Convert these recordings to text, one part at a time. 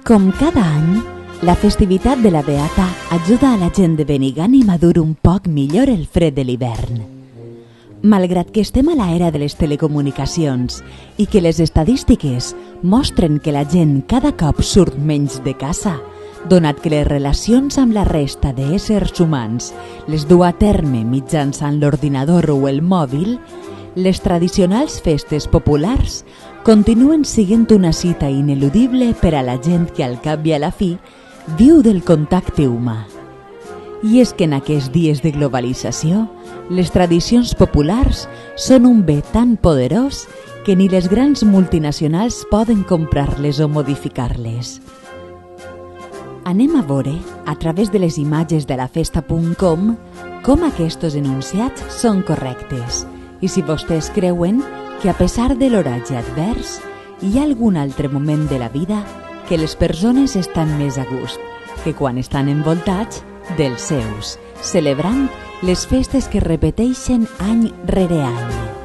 Com cada any, la festivitat de la Beata ajuda a la gent de Benigànim a dur un poc millor el fred de l'hivern. Malgrat que estem a l'era de les telecomunicacions i que les estadístiques mostren que la gent cada cop surt menys de casa, donat que les relacions amb la resta d'éssers humans les du a terme mitjançant l'ordinador o el mòbil, les tradicionals festes populars continuen sent una cita ineludible per a la gent que al cap i a la fi viu del contacte humà. I és que en aquests dies de globalització, les tradicions populars són un bé tan poderós que ni les grans multinacionals poden comprar-les o modificar-les. Anem a veure, a través de les imatges de lafesta.com, com aquests enunciats són correctes i si vostès creuen que a pesar de l'oratge advers, hi ha algun altre moment de la vida que les persones estan més a gust que quan estan envoltats dels seus, celebrant les festes que repeteixen any rere any.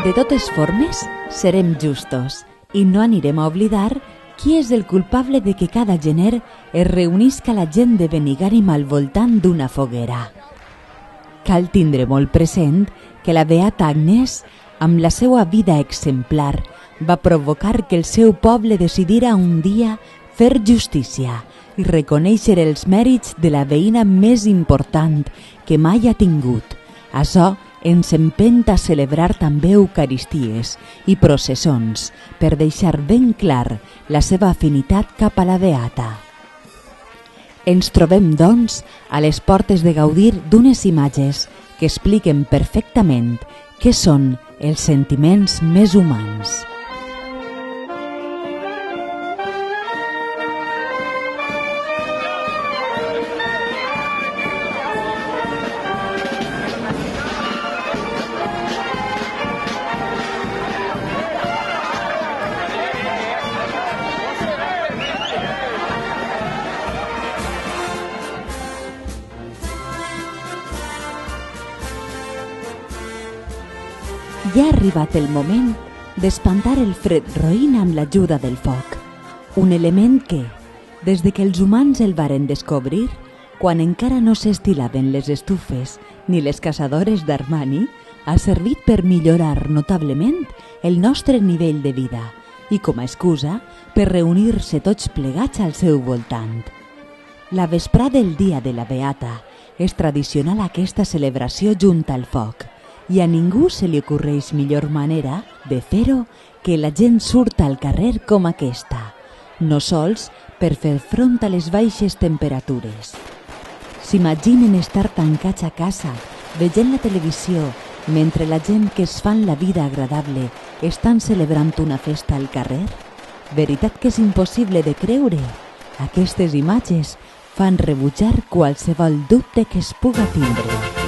De totes formes, serem justos i no anirem a oblidar qui és el culpable de que cada gener es reunisca la gent de Benigànim al voltant d'una foguera. Cal tindre molt present que la Beata Agnès, amb la seva vida exemplar, va provocar que el seu poble decidira un dia fer justícia i reconèixer els mèrits de la veïna més important que mai ha tingut. Això ens empenta a celebrar també eucaristies i processons per deixar ben clar la seva afinitat cap a la Beata. Ens trobem, doncs, a les portes de gaudir d'unes imatges que expliquen perfectament què són els sentiments més humans. Ja ha arribat el moment d'espantar el fred roïn amb l'ajuda del foc, un element que, des de que els humans el varen descobrir, quan encara no s'estilaven les estufes ni les caçadores d'Armani, ha servit per millorar notablement el nostre nivell de vida i com a excusa per reunir-se tots plegats al seu voltant. La vesprada del dia de la Beata és tradicional aquesta celebració junt al foc, i a ningú se li ocorreix millor manera de fer-ho que la gent surt al carrer com aquesta, no sols per fer front a les baixes temperatures. S'imaginen estar tancats a casa, veient la televisió, mentre la gent que es fan la vida agradable estan celebrant una festa al carrer? Veritat que és impossible de creure. Aquestes imatges fan rebutjar qualsevol dubte que es puga tindre.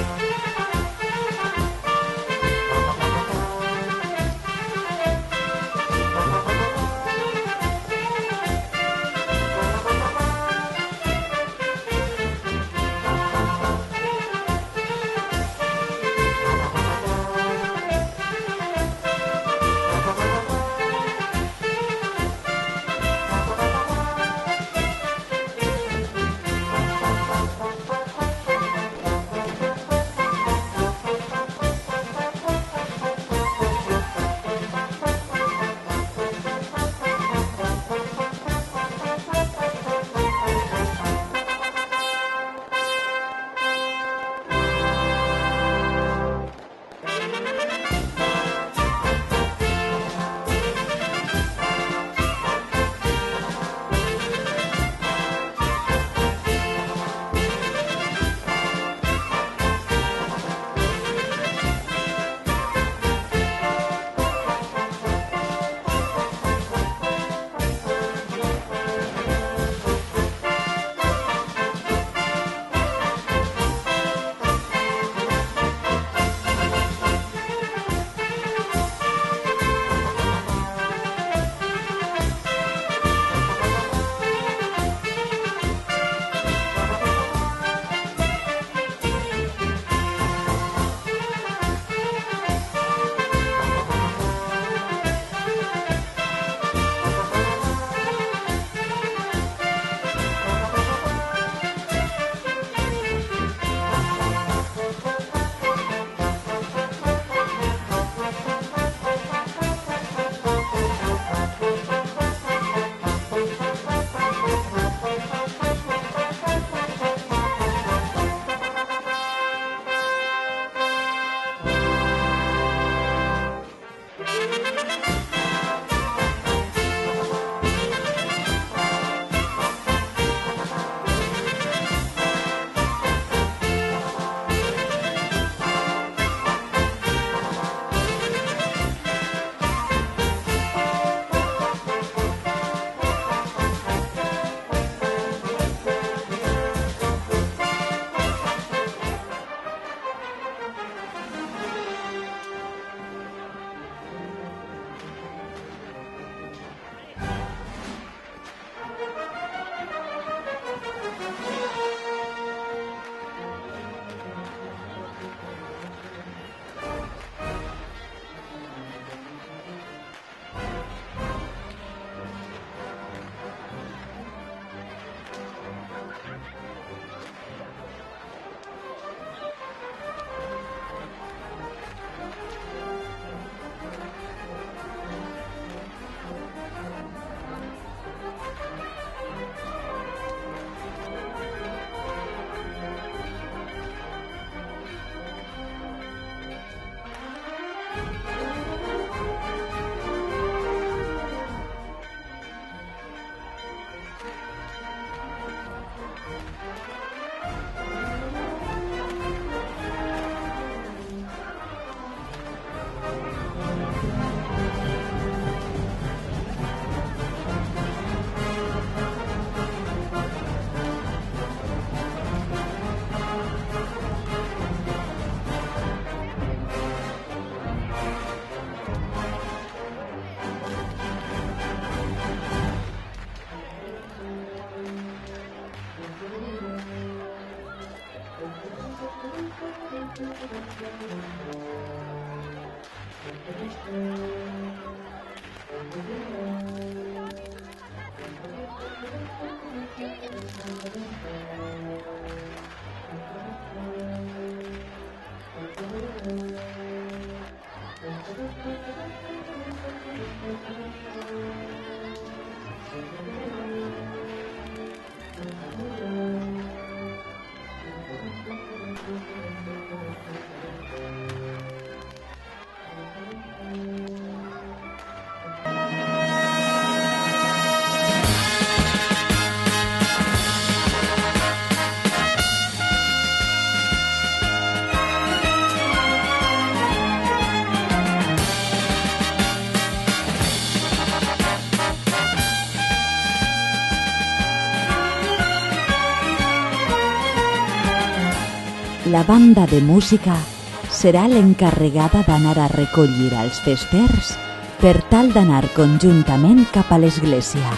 La banda de música serà l'encarregada d'anar a recollir als festers per tal d'anar conjuntament cap a l'església.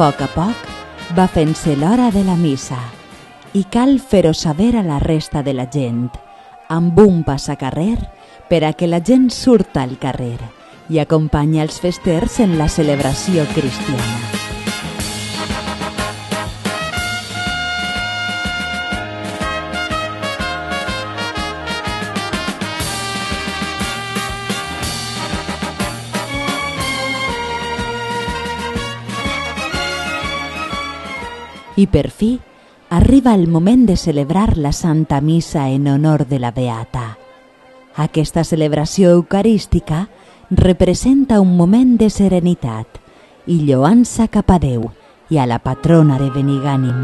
A poc a poc va fent-se l'hora de la missa i cal fer-ho saber a la resta de la gent, amb un passacarrer per a que la gent surta al carrer i acompanya els festers en la celebració cristiana. I per fi arriba el moment de celebrar la Santa Missa en honor de la Beata. Aquesta celebració eucarística representa un moment de serenitat i lloança cap a Déu i a la patrona de Benigànim.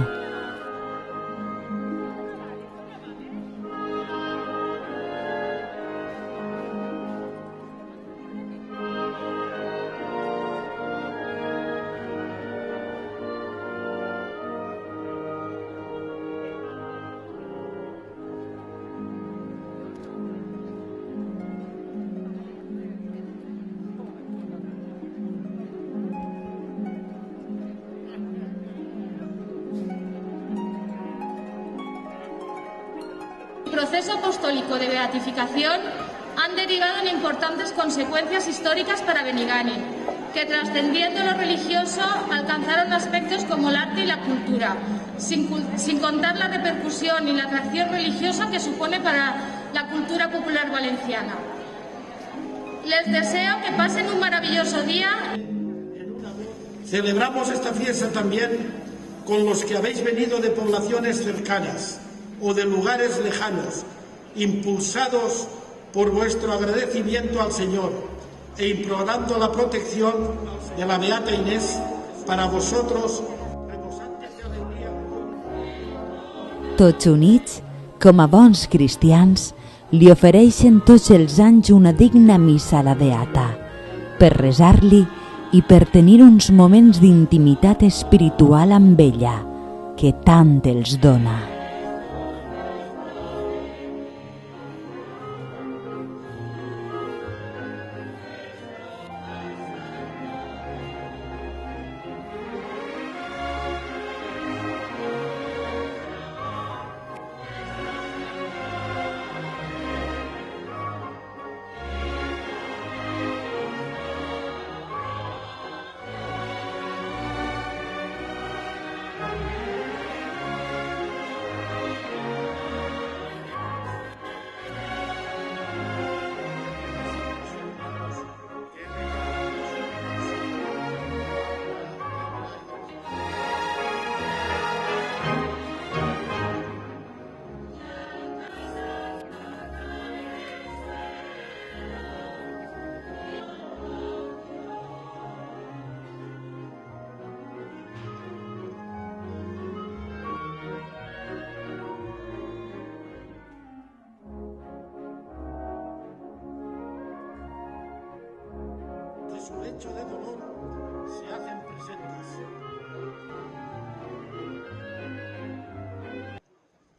El proceso apostólico de beatificación han derivado en importantes consecuencias históricas para Benigànim, que trascendiendo lo religioso alcanzaron aspectos como el arte y la cultura, sin contar la repercusión y la atracción religiosa que supone para la cultura popular valenciana. Les deseo que pasen un maravilloso día. Celebramos esta fiesta también con los que habéis venido de poblaciones cercanas o de lugares lejanos, impulsados por vuestro agradecimiento al Señor e implorando la protección de la Beata Inés para vosotros, rebosantes de alegría. Tots units, com a bons cristians, li ofereixen tots els anys una digna missa a la Beata, per resar-li i per tenir uns moments d'intimitat espiritual amb ella, que tant els dona. su lecho de dolor se hacen presentes.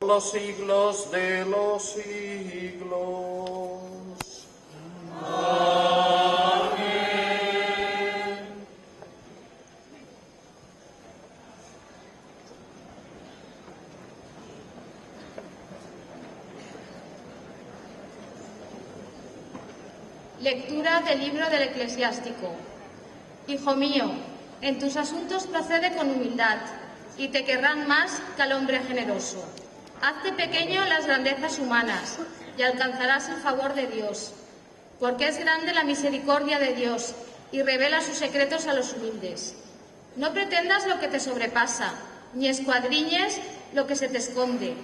Los siglos de los siglos. Lectura del libro del Eclesiástico. Hijo mío, en tus asuntos procede con humildad, y te querrán más que al hombre generoso. Hazte pequeño en las grandezas humanas, y alcanzarás el favor de Dios. Porque es grande la misericordia de Dios, y revela sus secretos a los humildes. No pretendas lo que te sobrepasa, ni escuadriñes lo que se te esconde.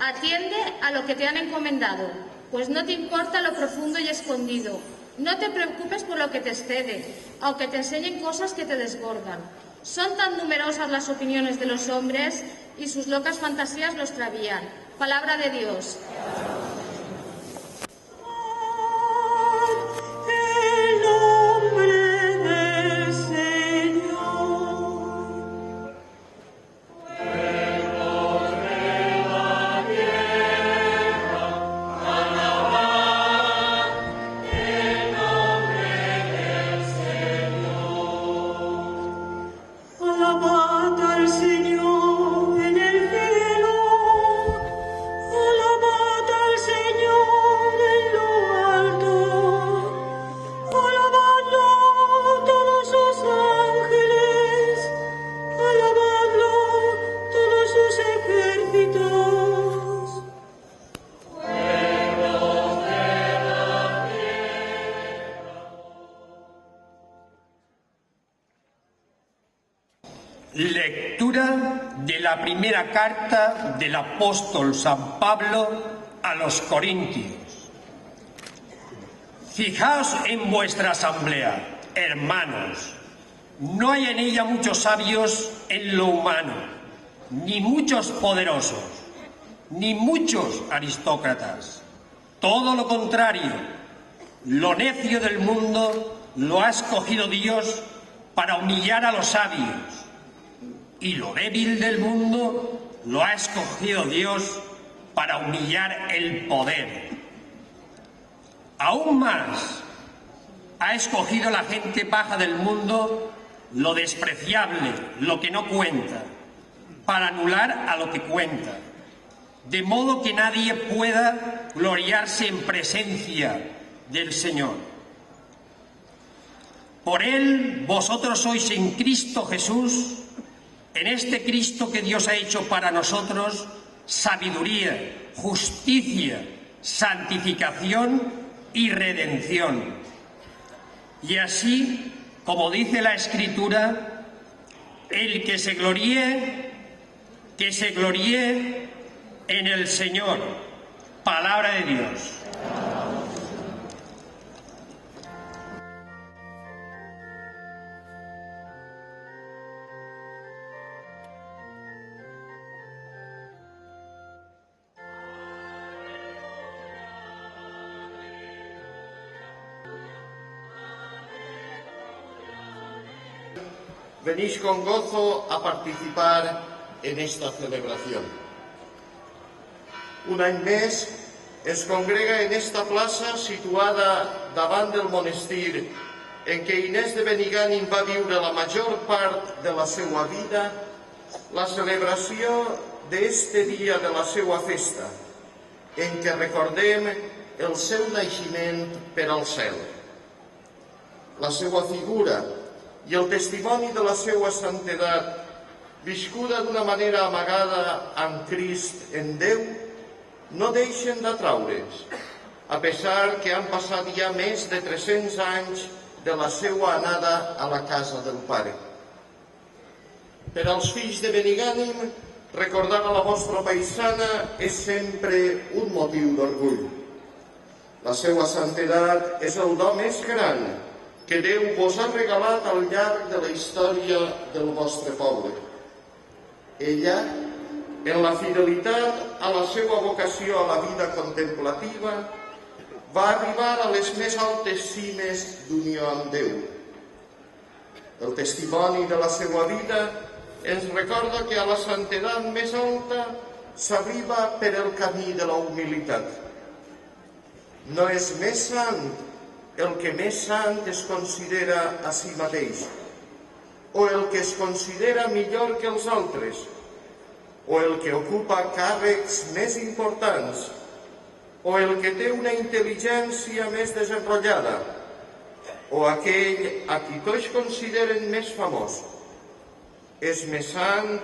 Atiende a lo que te han encomendado, pues no te importa lo profundo y escondido. No te preocupes por lo que te excede, aunque te enseñen cosas que te desbordan. Son tan numerosas las opiniones de los hombres y sus locas fantasías los travían. Palabra de Dios. Lectura de la primera carta del apóstol San Pablo a los Corintios. Fijaos en vuestra asamblea, hermanos. No hay en ella muchos sabios en lo humano, ni muchos poderosos, ni muchos aristócratas. Todo lo contrario, lo necio del mundo lo ha escogido Dios para humillar a los sabios. Y lo débil del mundo lo ha escogido Dios para humillar el poder. Aún más, ha escogido la gente baja del mundo lo despreciable, lo que no cuenta, para anular a lo que cuenta, de modo que nadie pueda gloriarse en presencia del Señor. Por Él vosotros sois en Cristo Jesús, en este Cristo que Dios ha hecho para nosotros sabiduría, justicia, santificación y redención. Y así, como dice la Escritura, el que se gloríe en el Señor. Palabra de Dios. Venís con gozo a participar en esta celebración. Un any més es congrega en esta plaça situada davant del monestir en què Inés de Benigànim va viure la major part de la seva vida, la celebració d'este dia de la seva festa, en què recordem el seu naixement per al cel. La seva figura i el testimoni de la seva santedat, viscuda d'una manera amagada amb Crist en Déu, no deixen d'atraure'ns, a pesar que han passat ja més de 300 anys de la seva anada a la casa del Pare. Per als fills de Benigànim, recordar a la vostra paisana és sempre un motiu d'orgull. La seva santedat és el do més gran que Déu vos ha regalat al llarg de la història del vostre poble. Ella, en la fidelitat a la seva vocació a la vida contemplativa, va arribar a les més altes cimes d'unió amb Déu, El testimoni de la seva vida ens recorda que a la santedat més alta s'arriba per el camí de la humilitat. No és més sant el que més sant es considera a si mateix, o el que es considera millor que els altres, o el que ocupa càrrecs més importants, o el que té una intel·ligència més desenrotllada, o aquell a qui tots consideren més famós. És més sant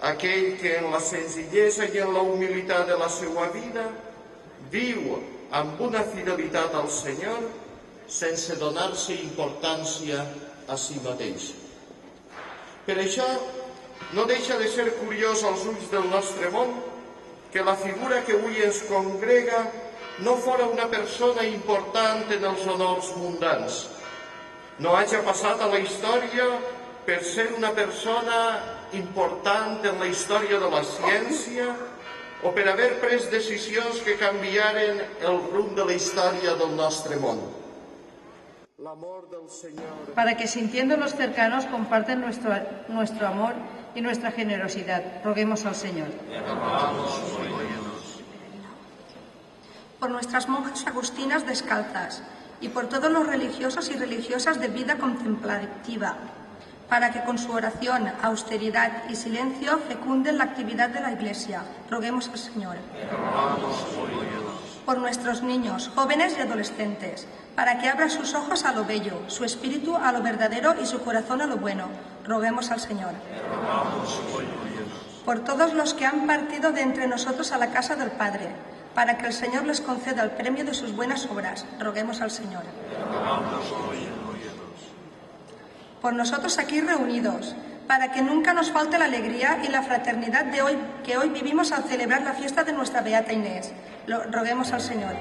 aquell que en la senzillesa i en la humilitat de la seva vida viu amb una fidelitat al Senyor sense donar-se importància a si mateix. Per això, no deixa de ser curiós als ulls del nostre món que la figura que avui ens congrega no fora una persona important en els honors mundans, no hagi passat a la història per ser una persona important en la història de la ciència o per haver pres decisions que canviaren el rumb de la història del nostre món. L'amor del Senyor. Para que sintiendo los cercanos comparten nuestro amor y nuestra generosidad, roguemos al Señor. Por nuestras monjas agustinas descalzas y por todos los religiosos y religiosas de vida contemplativa, para que con su oración, austeridad y silencio fecunden la actividad de la Iglesia, roguemos al Señor. Por nuestros niños, jóvenes y adolescentes, para que abra sus ojos a lo bello, su espíritu a lo verdadero y su corazón a lo bueno, roguemos al Señor. Por todos los que han partido de entre nosotros a la casa del Padre, para que el Señor les conceda el premio de sus buenas obras, roguemos al Señor. Por nosotros aquí reunidos, para que nunca nos falte la alegría y la fraternidad de hoy, que hoy vivimos al celebrar la fiesta de nuestra Beata Inés, roguemos al Señor.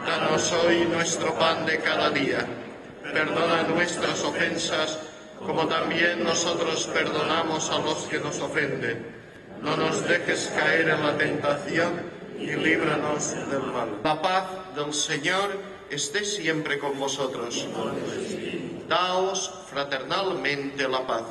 Danos hoy nuestro pan de cada día. Perdona nuestras ofensas, como también nosotros perdonamos a los que nos ofenden. No nos dejes caer en la tentación y líbranos del mal. La paz del Señor esté siempre con vosotros. Daos fraternalmente la paz.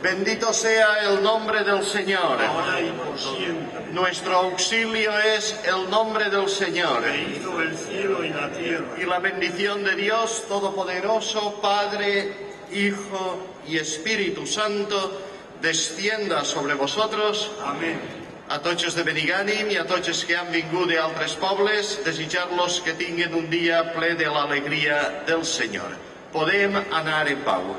Bendito sea el nombre del Señor. ahora y por siempre. Nuestro auxilio es el nombre del Señor. Que hizo el cielo y la tierra. Y la bendición de Dios Todopoderoso, Padre, Hijo y Espíritu Santo, descienda sobre vosotros. Amén. A tots els de Benigànim i a tots els que han vingut d'altres pobles, desitjar-los que tinguin un dia ple de l'alegria del Senyor. Podem anar en pau.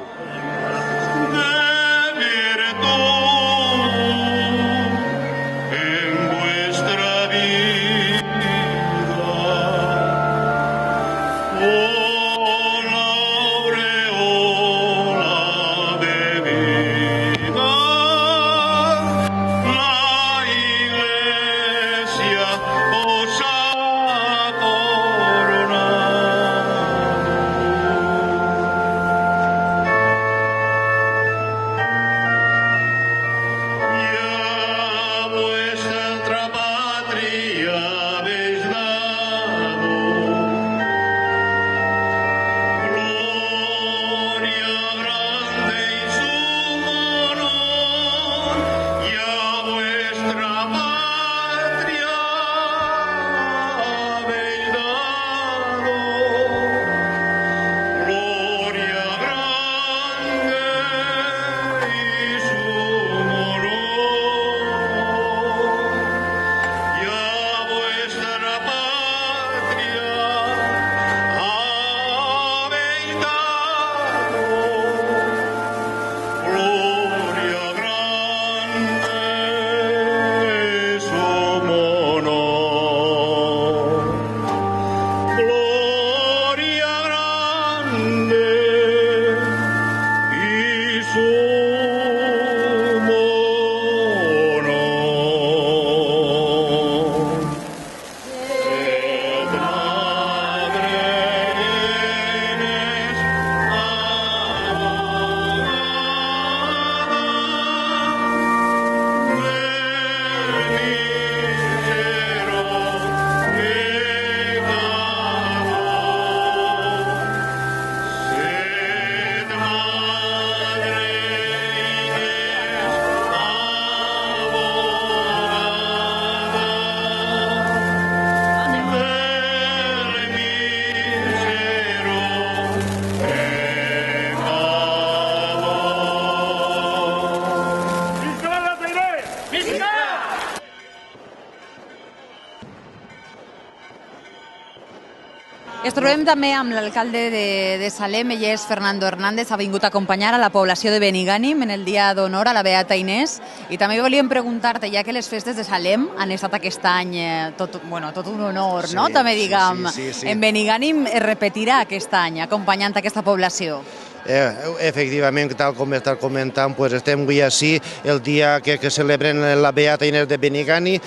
Ens trobem també amb l'alcalde de Salem, ell és Fernando Hernández, ha vingut a acompanyar a la població de Benigànim en el dia d'honor a la Beata Inés. I també volíem preguntar-te, ja que les festes de Salem han estat aquest any tot un honor, no? També diguem, en Benigànim es repetirà aquest any acompanyant aquesta població. Efectivament, tal com estàs comentant, estem avui així, el dia que celebren la Beata Inés de Benigànim,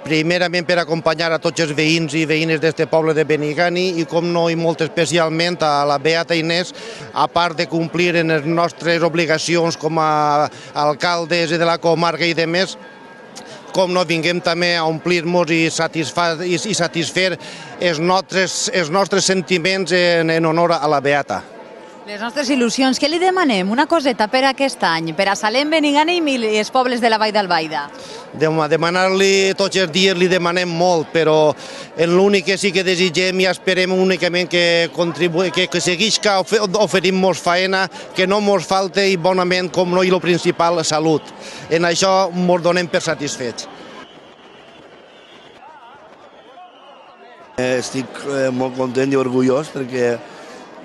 primerament per acompanyar a tots els veïns i veïnes d'aquest poble de Benigànim i, com no, i molt especialment a la Beata Inés, a part de complir en les nostres obligacions com a alcaldes de la comarca i de més, com no, vinguem també a omplir-nos i satisfer els nostres sentiments en honor a la Beata. Les nostres il·lusions, què li demanem? Una coseta per aquest any, per a Salem, Benigànim i els pobles de la Vall d'Albaida. Demanar-li tots els dies li demanem molt, però l'únic que sí que desitgem i esperem únicament que seguisca oferint-nos feina, que no ens falte i bonament, com no, i el principal, salut. En això ens donem per satisfets. Estic molt content i orgullós perquè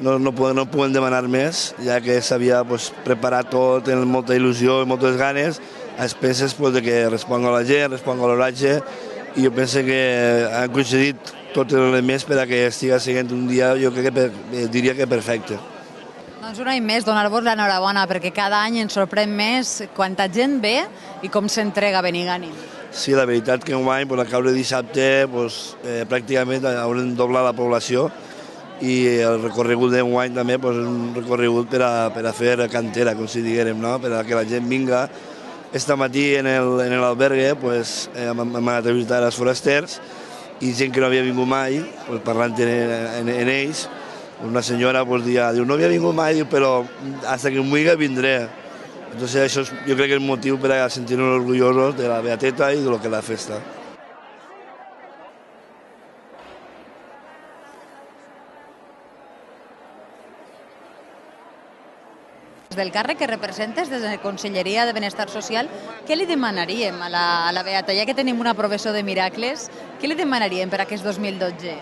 no podem demanar més, ja que s'havia preparat tot amb molta il·lusió i moltes ganes, a expenses que responga a la gent, responga a l'oratge, i jo penso que han coincidit tots els elements per a que estigui sent un dia, jo crec que diria que perfecte. Doncs un any més, donar-vos l'enhorabona, perquè cada any ens sorprèn més quanta gent ve i com s'entrega a Benigànim. Sí, la veritat que enguany, a caure dissabte, pràcticament haurem doblat la població, i el recorregut d'enguany també és un recorregut per a fer cantera, com si diguérem, per a que la gent vinga. Este matí en l'albergue hem anat a visitar els forasters i gent que no havia vingut mai, parlant en ells, una senyora diu, no havia vingut mai, però fins que em vulgui vindré. Entonces eso yo creo que es motivo para sentirnos orgullosos de la Beateta y de lo que es la festa. Des del càrrec que representes, des de la Conselleria de Benestar Social, què li demanaríem a la Beata? Ja que tenim una professor de miracles, què li demanaríem per aquest 2012?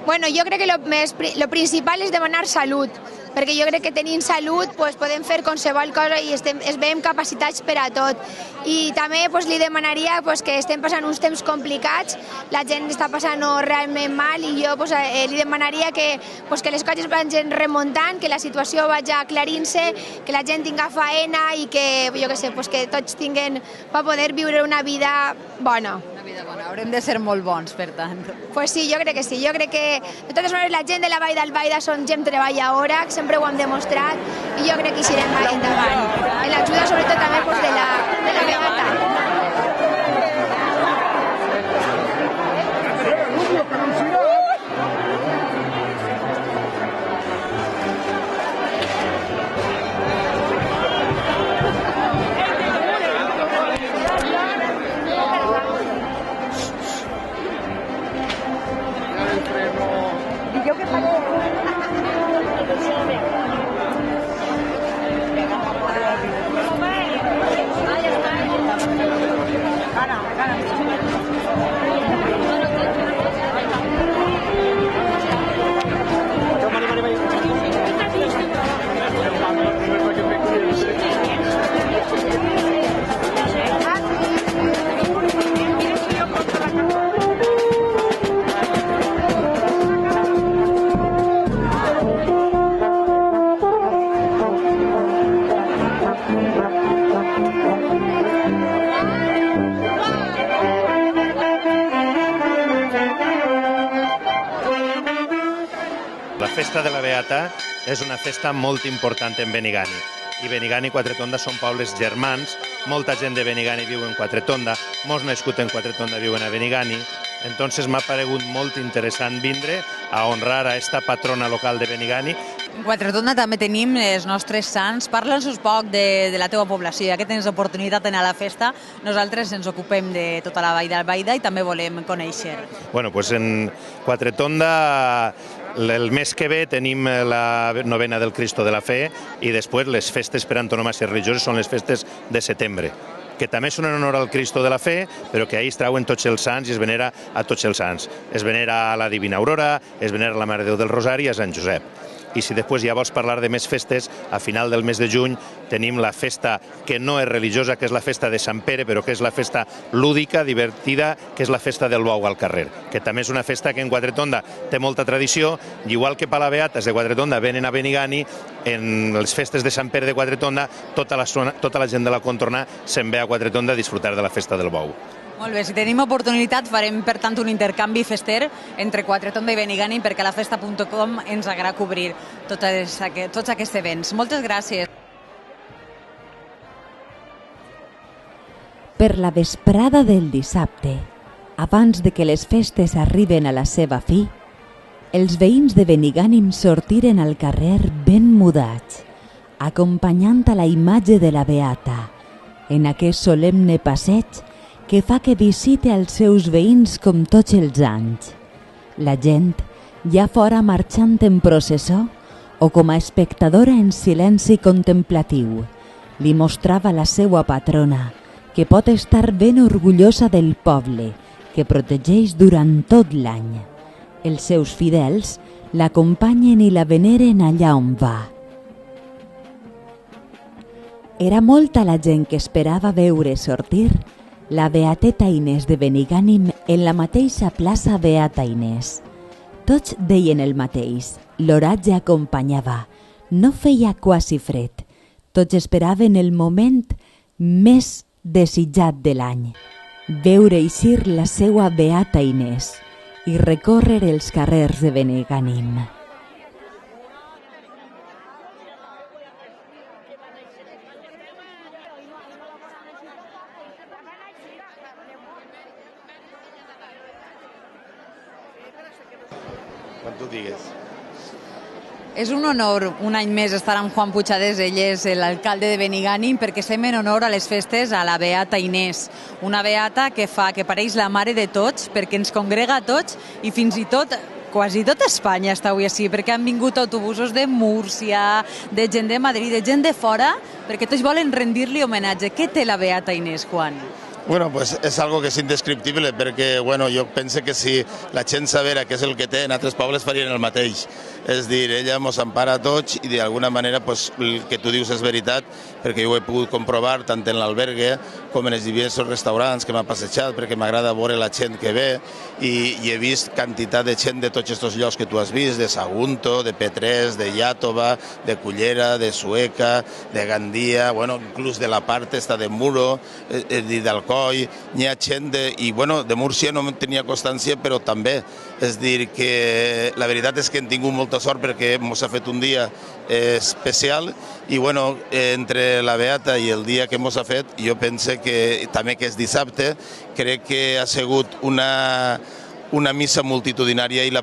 Bueno, jo crec que lo principal és demanar salut, perquè jo crec que tenint salut podem fer qualsevol cosa i es veiem capacitats per a tot. I també li demanaria que estem passant uns temps complicats, la gent està passant-ho realment mal i jo li demanaria que les coses vagin remuntant, que la situació vagi aclarint-se, que la gent tinga faena i que, jo què sé, que tots tinguin per poder viure una vida bona. Una vida bona, haurem de ser molt bons, per tant. Pues sí, jo crec que sí. Jo crec que, de totes maneres, la gent de la Vall d'Albaida són gent treballadora, que sempre ho hem demostrat, i jo crec que hi irem endavant. En l'ajuda, sobretot, també de la Beata. La festa de la Beata és una festa molt important en Benigànim. I Benigànim i Quatretonda són pobles germans, molta gent de Benigànim viu en Quatretonda, molts nascuts en Quatretonda viuen a Benigànim, entonces m'ha paregut molt interessant vindre a honrar a esta patrona local de Benigànim. En Quatretonda també tenim els nostres sants. Parla'ns un poc de la teva població, ja que tens oportunitat d'anar a la festa, nosaltres ens ocupem de tota la Vall d'Albaida i també volem conèixer. Bueno, pues en Quatretonda el mes que ve tenim la novena del Cristo de la Fe i després les festes per antonomàsia religioses són les festes de setembre, que també són en honor al Cristo de la Fe, però que ahir es trauen tots els sants i es venera a tots els sants. Es venera a la Divina Aurora, es venera a la Mare de Déu del Rosari i a Sant Josep. I si després ja vols parlar de més festes, a final del mes de juny tenim la festa que no és religiosa, que és la festa de Sant Pere, però que és la festa lúdica, divertida, que és la festa del bou al carrer, que també és una festa que en Quatretonda té molta tradició, i igual que per la Beates de Quatretonda venen a Benigànim, en les festes de Sant Pere de Quatretonda tota la gent de la contorna se'n ve a Quatretonda a disfrutar de la festa del bou. Molt bé, si tenim oportunitat farem per tant un intercanvi fester entre Quatretonda i Benigànim perquè a la festa.com ens agrada cobrir tots aquests events. Moltes gràcies. Per la vesprada del dissabte, abans de que les festes arriben a la seva fi, els veïns de Benigànim sortiren al carrer ben mudats, acompanyant a la imatge de la Beata en aquest solemne passeig que fa que visite els seus veïns com tots els anys. La gent, ja fora marxant en processó o com a espectadora en silenci contemplatiu, li mostrava la seva patrona, que pot estar ben orgullosa del poble, que protegeix durant tot l'any. Els seus fidels l'acompanyen i la veneren allà on va. Era molta la gent que esperava veure sortir la Beateta Inés de Benigànim en la mateixa plaça Beata Inés. Tots deien el mateix, l'oratge acompanyava, no feia quasi fred. Tots esperaven el moment més desitjat de l'any, veure eixir la seua Beata Inés i recórrer els carrers de Benigànim. Quan tu digues. És un honor un any més estar amb Juan Puigades, ell és l'alcalde de Benigànim, perquè estem en honor a les festes a la Beata Inés, una beata que pareix la mare de tots, perquè ens congrega a tots i fins i tot quasi tota Espanya està avui així, perquè han vingut autobusos de Múrcia, de gent de Madrid, de gent de fora, perquè tots volen rendir-li homenatge. Què té la Beata Inés, Juan? Bueno, pues es algo que es indescriptible perquè, bueno, jo penso que si la gent sabera què és el que té, en altres pobles farien el mateix. És dir, ella mos empara a tots i d'alguna manera pues, el que tu dius és veritat, perquè jo ho he pogut comprovar tant en l'albergue com en els diversos restaurants que m'ha passejat, perquè m'agrada veure la gent que ve i he vist quantitat de gent de tots aquests llocs que tu has vist, de Sagunto, de Petrés, de Iàtova, de Cullera, de Sueca, de Gandia, bueno, inclús de la part esta de Muro, d'Alcoi, n'hi ha gent i bueno, de Múrcia no tenia constància, però també. És dir, que la veritat és que hem tingut molta sort perquè ens ha fet un dia especial i bueno, entre la Beata i el dia que ens ha fet, jo penso que també que és dissabte, crec que ha sigut una missa multitudinària i la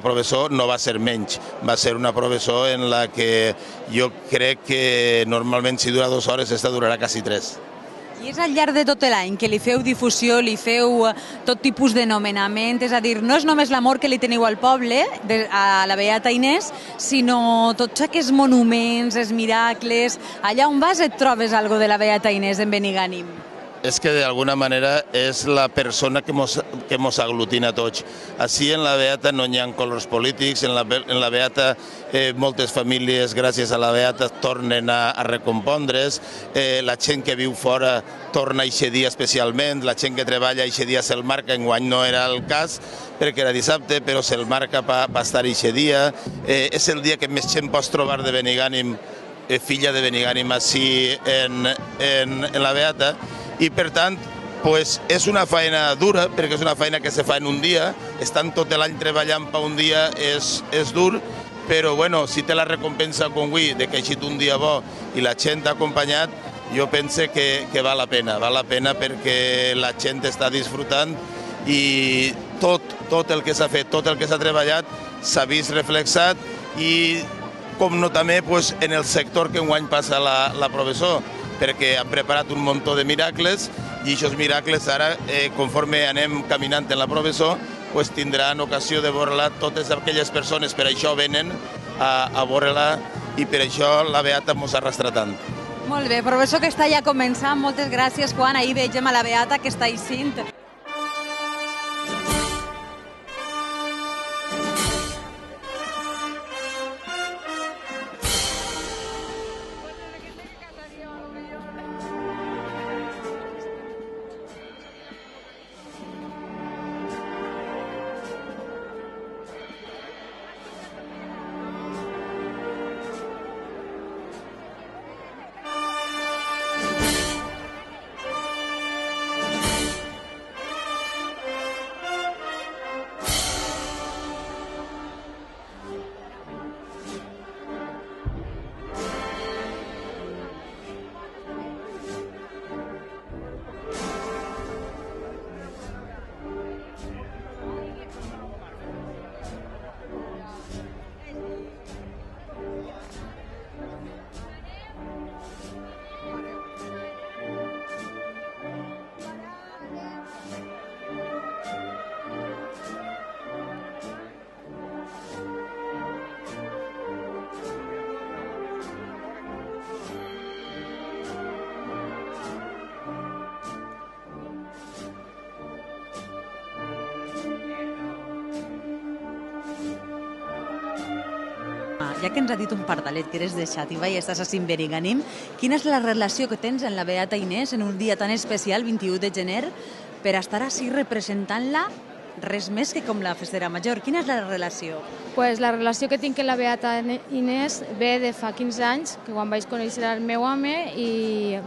professó no va ser menys, va ser una professó en la que jo crec que normalment si dura 2 hores, esta durarà quasi 3. I és al llarg de tot l'any que li feu difusió, li feu tot tipus de nomenament, és a dir, no és només l'amor que li teniu al poble, a la Beata Inés, sinó tots aquests monuments, els miracles. Allà on vas et trobes algo de la Beata Inés en Benigànim? És que d'alguna manera és la persona que mos aglutina a tots. Així en la Beata no hi ha colors polítics, en la Beata moltes famílies, gràcies a la Beata, tornen a recompondre's, la gent que viu fora torna aquest dia especialment, la gent que treballa aquest dia se'l marca, enguany no era el cas, perquè era dissabte, però se'l marca per estar aquest dia. És el dia que més gent pots trobar de Benigànim, filla de Benigànim, així en la Beata, i per tant és una feina dura, perquè és una feina que se fa en un dia, estan tot l'any treballant per un dia és dur, però bueno, si té la recompensa com avui, de que ha eixit un dia bo i la gent t'ha acompanyat, jo penso que val la pena perquè la gent està disfrutant i tot el que s'ha fet, tot el que s'ha treballat s'ha vist reflexat i com no també en el sector que enguany passa la professor, perquè han preparat un munt de miracles i aquests miracles ara, conforme anem caminant en la professor, tindran ocasió de veure-la totes aquelles persones, per això venen a veure-la i per això la Beata ens arrastra tant. Molt bé, professor, que està ja començant. Moltes gràcies, Juan. Ahir vegem a la Beata que està eixint. Ja que ens ha dit un pardalet que eres de Xàtiva i estàs a Benigànim, quina és la relació que tens amb la Beata Inés en un dia tan especial, 21 de gener, per estar així representant-la res més que com la festera major? Quina és la relació? Pues la relació que tinc amb la Beata Inés ve de fa 15 anys, que quan vaig conèixer el meu home i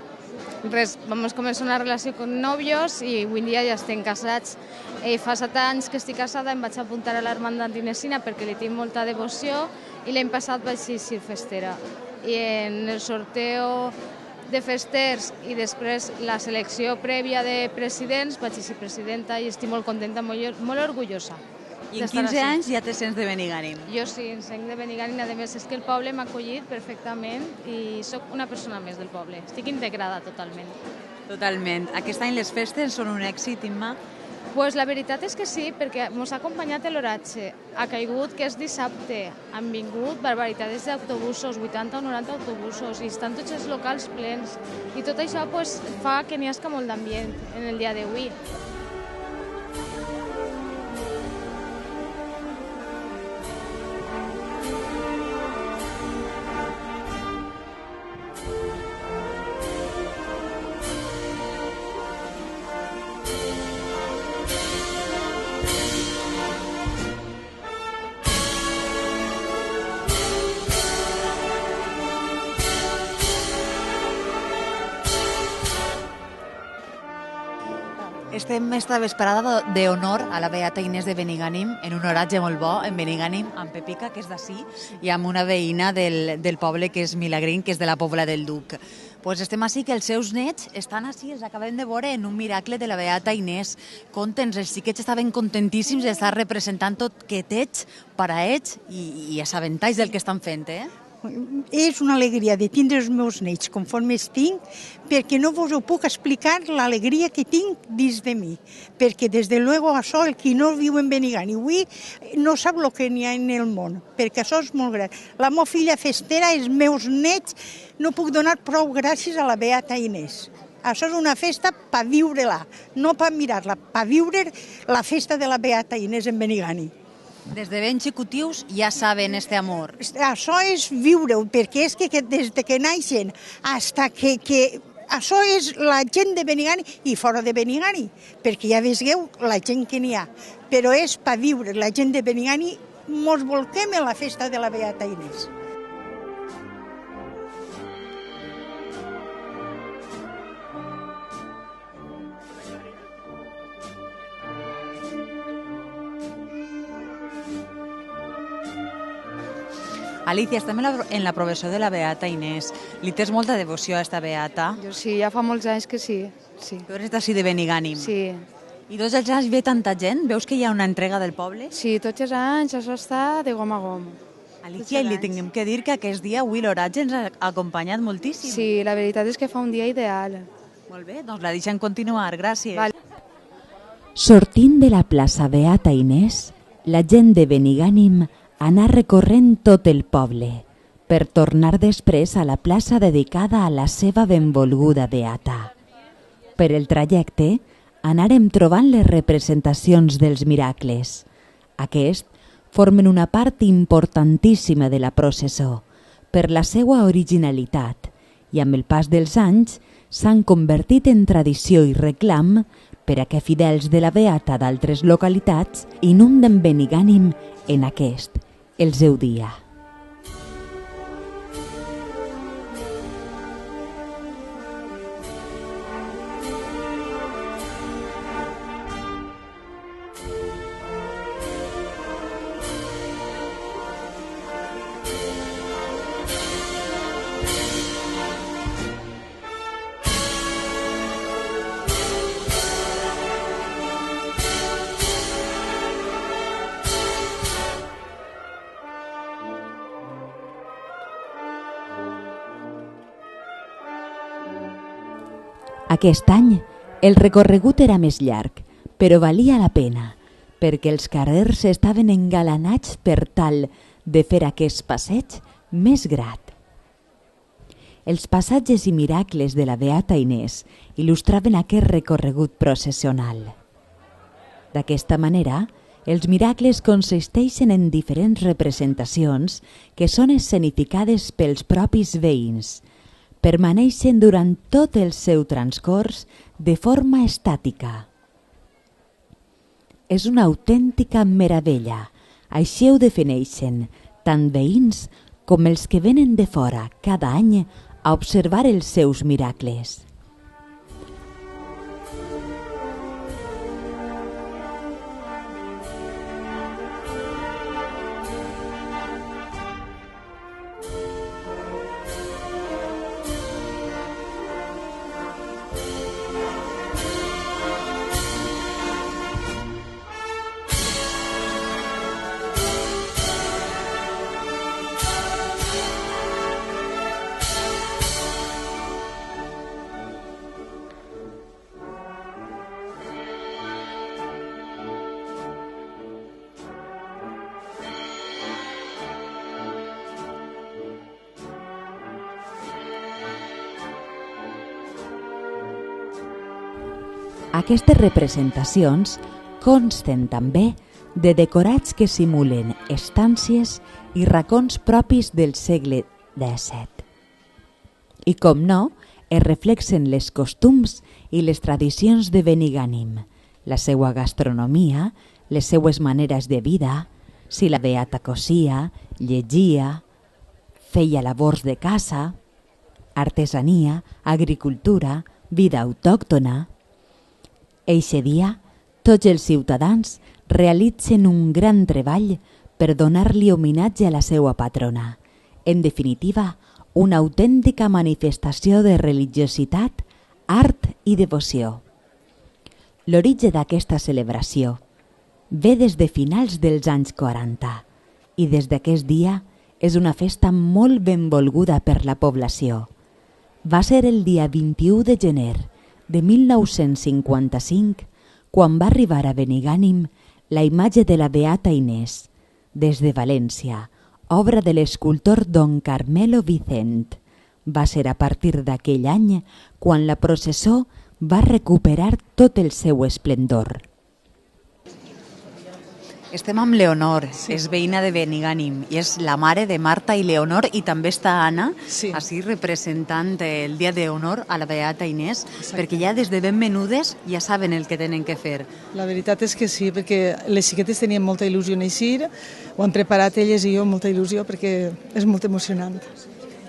res, vam començar una relació com nòvios i avui dia ja estem casats. Fa 7 anys que estic casada, em vaig apuntar a l'Hermandat Inesina perquè li tinc molta devoció i l'any passat vaig ser festera. I en el sorteo de festers i després la selecció prèvia de presidents vaig ser presidenta i estic molt contenta, molt orgullosa. I en 15 anys ja te sents de Benigànim? Jo sí, em sent de Benigànim, a més és que el poble m'ha acollit perfectament i sóc una persona més del poble, estic integrada totalment. Totalment. Aquest any les festes són un èxit, Imma? Pues la veritat és que sí, perquè ens ha acompanyat l'oratge. Ha caigut que és dissabte. Han vingut barbaritats d'autobusos, 80 o 90 autobusos, i estan tots els locals plens. I tot això pues, fa que n'hi hagi molt d'ambient en el dia d'avui. Estem esta vesprada d'honor a la Beata Inés de Benigànim, en un oratge molt bo, en Benigànim, amb Pepica, que és d'ací, i amb una veïna del poble, que és Milagrín, que és de la Pobla del Duc. Pues estem així que els seus nets estan així, els acabem de veure en un miracle de la Beata Inés. Conta'ns, els xiquets estaven contentíssims d'estar representant tot que tens per a ells i assabentats del que estan fent, eh? És una alegria de tindre els meus nets conforme tinc, perquè no vos ho puc explicar l'alegria que tinc dins de mi. Perquè, des de luego, això, el qui no viu en Benigànim avui no sap el que n'hi ha en el món, perquè això és molt gran. La meva filla festera, els meus nets, no puc donar prou gràcies a la Beata Inés. Això és una festa per viure-la, no per mirar-la, per viure la festa de la Beata Inés en Benigànim. Des de ben xicutius ja saben este amor. Això és viure-ho, perquè és que des que naixen fins que... Això és la gent de Benigànim i fora de Benigànim, perquè ja veieu la gent que n'hi ha. Però és per viure. La gent de Benigànim mos volquem en la festa de la Beata Inés. Alicia, estem en la professió de la Beata Inés. Li tens molta devoció a esta Beata? Jo sí, ja fa molts anys que sí. Tu eres d'ací de Benigànim? Sí. I tots els anys ve tanta gent? Veus que hi ha una entrega del poble? Sí, tots els anys això està de gom a gom. Alicia, i li tinguem que dir que aquest dia avui l'oratge ens ha acompanyat moltíssim. Sí, la veritat és que fa un dia ideal. Molt bé, doncs la deixem continuar, gràcies. Vale. Sortint de la plaça Beata Inés, la gent de Benigànim anar recorrent tot el poble, per tornar després a la plaça dedicada a la seva benvolguda beata. Per el trajecte, anàrem trobant les representacions dels miracles. Aquests formen una part importantíssima de la processó, per la seva originalitat, i amb el pas dels anys s'han convertit en tradició i reclam per a que fidels de la beata d'altres localitats inunden Benigànim en aquest, el seu dia. Aquest any el recorregut era més llarg, però valia la pena, perquè els carrers estaven engalanats per tal de fer aquest passeig més grat. Els passatges i miracles de la Beata Inés il·lustraven aquest recorregut processional. D'aquesta manera, els miracles consisteixen en diferents representacions que són escenificades pels propis veïns, permaneixen durant tot el seu transcurs de forma estàtica. És una autèntica meravella, així ho defineixen tant veïns com els que venen de fora cada any a observar els seus miracles. Aquestes representacions consten també de decorats que simulen estàncies i racons propis del segle XVII. I, com no, es reflexen les costums i les tradicions de Benigànim, la seva gastronomia, les seues maneres de vida, si la beata cosia, llegia, feia labors de caça, artesania, agricultura, vida autòctona. Eixe dia, tots els ciutadans realitzen un gran treball per donar-li homenatge a la seva patrona. En definitiva, una autèntica manifestació de religiositat, art i devoció. L'origen d'aquesta celebració ve des de finals dels anys 40 i des d'aquest dia és una festa molt benvolguda per la població. Va ser el dia 21 de gener de 1955 quan va arribar a Benigànim la imatge de la Beata Inés, des de València, obra de l'escultor Don Carmelo Vicent. Va ser a partir d'aquell any quan la processó va recuperar tot el seu esplendor. Estem amb Leonor, és veïna de Benigànim i és la mare de Marta i Leonor, i també està Anna, així representant el dia d'honor a la Beata Inés, perquè ja des de ben menudes ja saben el que tenen que fer. La veritat és que sí, perquè les xiquetes tenien molta il·lusió en eixir, ho han preparat elles i jo amb molta il·lusió perquè és molt emocionant.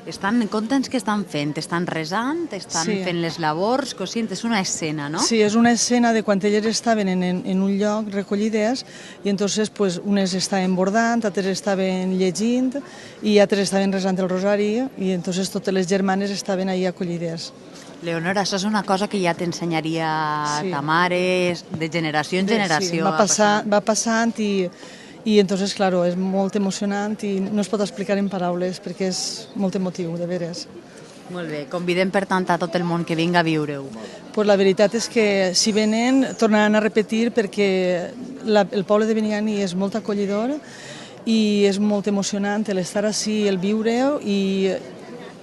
Estan contents que estan fent? Estan resant? Estan fent les labors? Cosint? És una escena, no? Sí, és una escena de quan elles estaven en un lloc recollides i entonces pues, unes estaven bordant, altres estaven llegint i altres estaven resant el rosari i entonces totes les germanes estaven ahí acollides. Leonora, això és una cosa que ja t'ensenyaria ta mare de generació en generació. Sí, va passant i entonces, claro, és molt emocionant i no es pot explicar en paraules perquè és molt emotiu, de veres. Molt bé, convidem per tant a tot el món que vinga a viure-ho. Pues la veritat és que si venen tornaran a repetir perquè el poble de Benigànim és molt acollidor i és molt emocionant l'estar així, el viure-ho i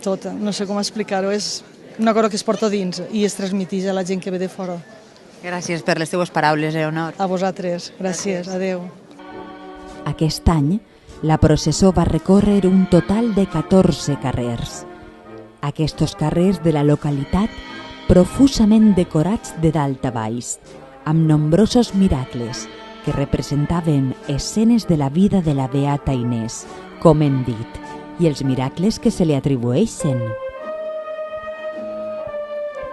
tot, no sé com explicar-ho, és una cosa que es porta dins i es transmeteix a la gent que ve de fora. Gràcies per les teves paraules, Leonor. A vosaltres, gràcies. Adeu. Aquest any, la processó va recórrer un total de 14 carrers. Aquests carrers de la localitat profusament decorats de dalt a baix, amb nombrosos miracles que representaven escenes de la vida de la Beata Inés, com hem dit, i els miracles que se li atribueixen.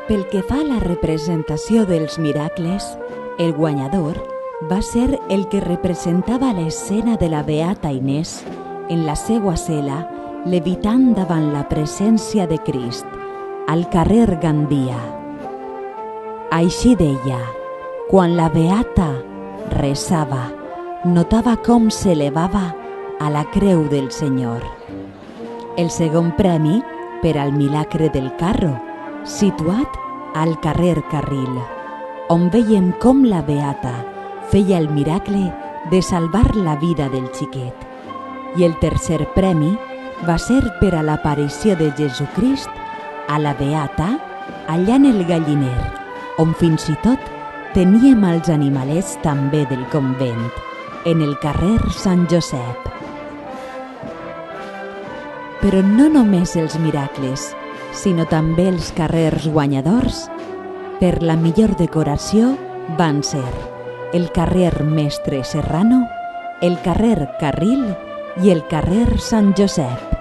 Pel que fa a la representació dels miracles, el guanyador va ser el que representava l'escena de la Beata Inés en la seva cel·la levitant davant la presència de Crist, al carrer Gandia. Així deia, quan la Beata resava, notava com s'elevava a la creu del Senyor. El segon premi per al milagre del carro, situat al carrer Carril, on veiem com la Beata feia el miracle de salvar la vida del xiquet. I el tercer premi va ser per a l'aparició de Jesucrist a la Beata allà en el galliner, on fins i tot teníem els animalets també del convent, en el carrer Sant Josep. Però no només els miracles, sinó també els carrers guanyadors per la millor decoració van ser el carrer Mestre Serrano, el carrer Carril i el carrer Sant Josep.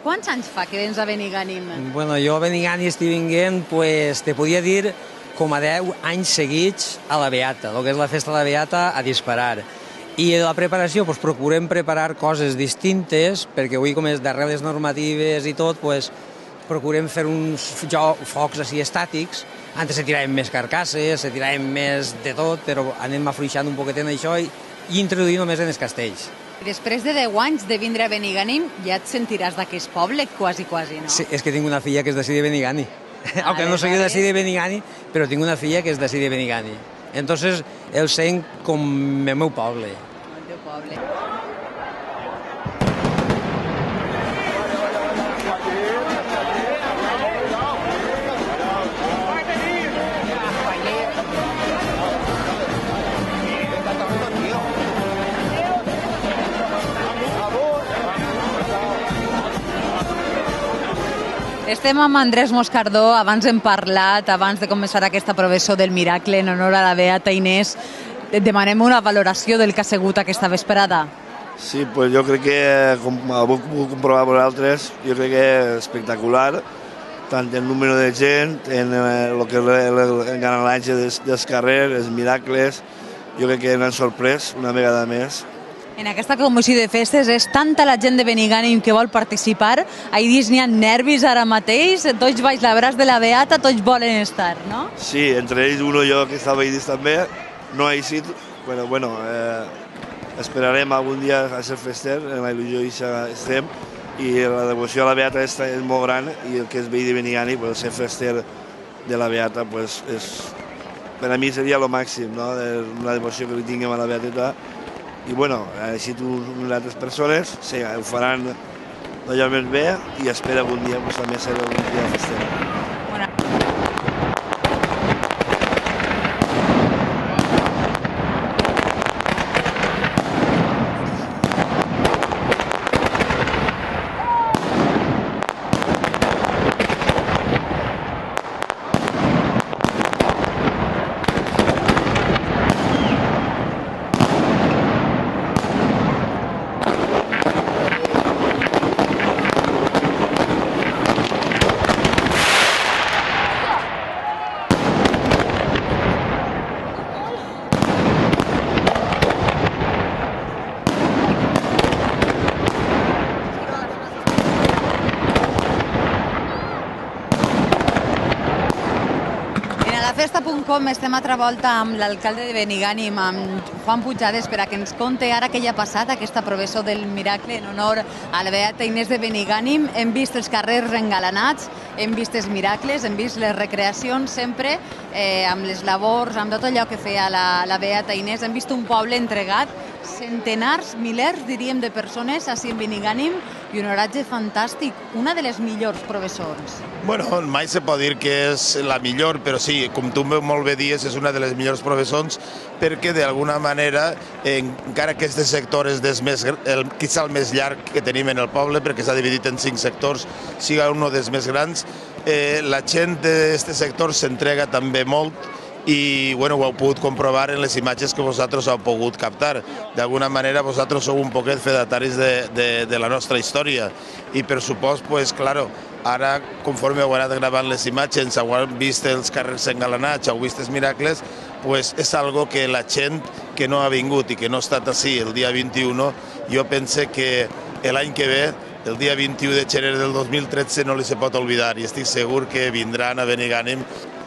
Quants anys fa que vens a Benigànim? Bueno, jo a Benigànim estic vinguent, pues, te podia dir com a 10 anys seguits a la Beata, el que és la festa de la Beata, a disparar. I la preparació, pues, procurem preparar coses distintes, perquè avui, com és darrere les normatives i tot, pues, procurem fer uns focs així estàtics. Antes se tiraven més carcasses, se tiraven més de tot, però anem afluixant un poquet en això i introduint només en els castells. Després de 10 anys de vindre a Benigànim, ja et sentiràs d'aquest poble, quasi, no? Sí, és que tinc una filla que és d'ací de Benigànim. Aunque no soy d'ací de Benigànim, però tinc una filla que és d'ací de Benigànim. Entonces, el sent com el meu poble. El teu poble. Estem amb Andrés Moscardó, abans hem parlat, abans de començar aquesta professó del miracle en honor a la Beata Inés. Demanem una valoració del que ha sigut aquesta vesprada. Sí, pues jo crec que, com heu pogut comprovar vosaltres, jo crec que és espectacular, tant en número de gent, en el que és l'enganatge dels carrers, els miracles, jo crec que n'han sorprès una vegada més. En aquesta comissió de festes és tanta la gent de Benigànim que vol participar, ahir dins n'hi ha nervis ara mateix, tots baix l'abraç de la Beata, tots volen estar, no? Sí, entre ells uno i jo que estava ahir també, no ha eixit, bueno, esperarem algun dia a ser fester, en la il·lusió hi estem, i la devoció a la Beata és molt gran, i el que és veí de Benigànim, ser fester de la Beata, per a mi seria el màxim, no?, la devoció que li tinguem a la Beateta. I bueno, així unes altres persones ho faran allò més bé i espera algun dia també ser un dia fester. Festa.com estem altra volta amb l'alcalde de Benigànim, amb Juan Puigades, per a que ens conti ara què hi ha passat, aquesta professó del miracle en honor a la Beata Inés de Benigànim. Hem vist els carrers engalanats, hem vist els miracles, hem vist les recreacions sempre, amb les labors, amb tot allò que feia la Beata Inés. Hem vist un poble entregat, centenars, milers, diríem, de persones ací en Benigànim, i un oratge fantàstic, una de les millors professors. Bueno, mai se pot dir que és la millor, però sí, com tu molt bé dies, és una de les millors professors, perquè d'alguna manera, encara que este sector és quizà el més llarg que tenim en el poble, perquè s'ha dividit en 5 sectors, siga un dels més grans, la gent d'aquest sector s'entrega també molt, i bueno, ho heu pogut comprovar en les imatges que vosaltres heu pogut captar. D'alguna manera vosaltres sou un poquet fedataris de la nostra història i per supost, pues claro, ara conforme heu anat gravant les imatges, heu vist els carrers engalanats, heu vist els miracles, pues és algo que la gent que no ha vingut i que no ha estat així el dia 21, jo pense que l'any que ve, el dia 21 de gener del 2013, no li se pot oblidar i estic segur que vindran a Benigànim.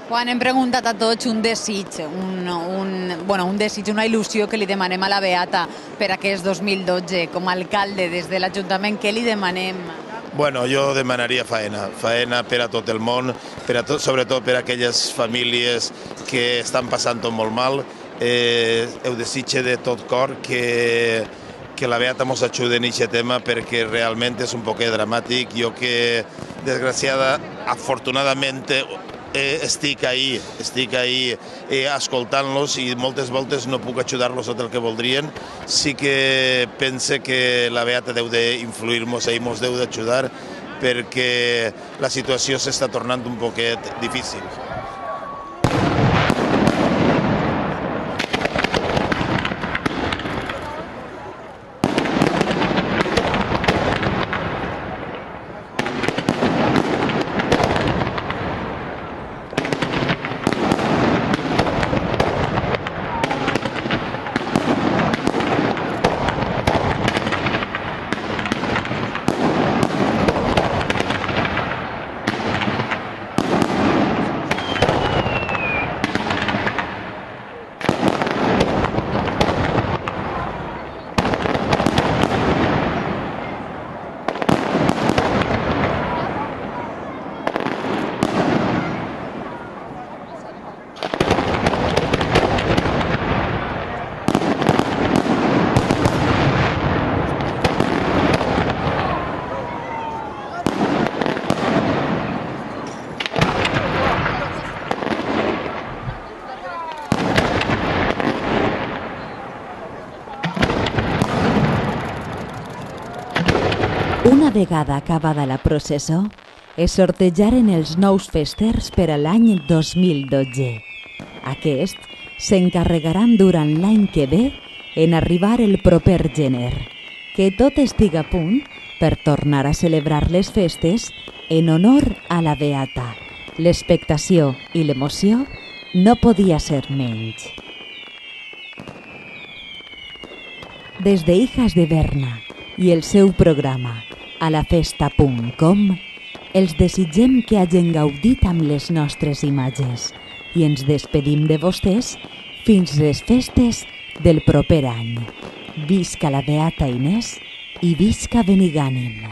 Quan hem preguntat a tots un desig, una il·lusió que li demanem a la Beata per aquest 2012, com a alcalde des de l'Ajuntament, què li demanem? Bueno, jo demanaria faena per a tot el món, sobretot per a aquelles famílies que estan passant-ho molt mal. Ho desitge de tot cor que la Beata ens ajudi en aquest tema perquè realment és un poquet dramàtic. Jo que, afortunadament, estic ahí escoltant-los i moltes voltes no puc ajudar-los tot el que voldrien. Sí que pense que la Beata deu d'influir-nos i ens deu d'ajudar perquè la situació s'està tornant un poquet difícil. Una vegada acabada la processó, es sortejaren els nous festers per a l'any 2012. Aquests s'encarregaran durant l'any que ve en arribar el proper gener, que tot estiga a punt per tornar a celebrar les festes en honor a la Beata. L'expectació i l'emoció no podia ser menys. Des de Hijas de Berna i el seu programa alafesta.com els desitgem que hagin gaudit amb les nostres imatges i ens despedim de vostès fins les festes del proper any. Visca la Beata Inés i visca Benigànim!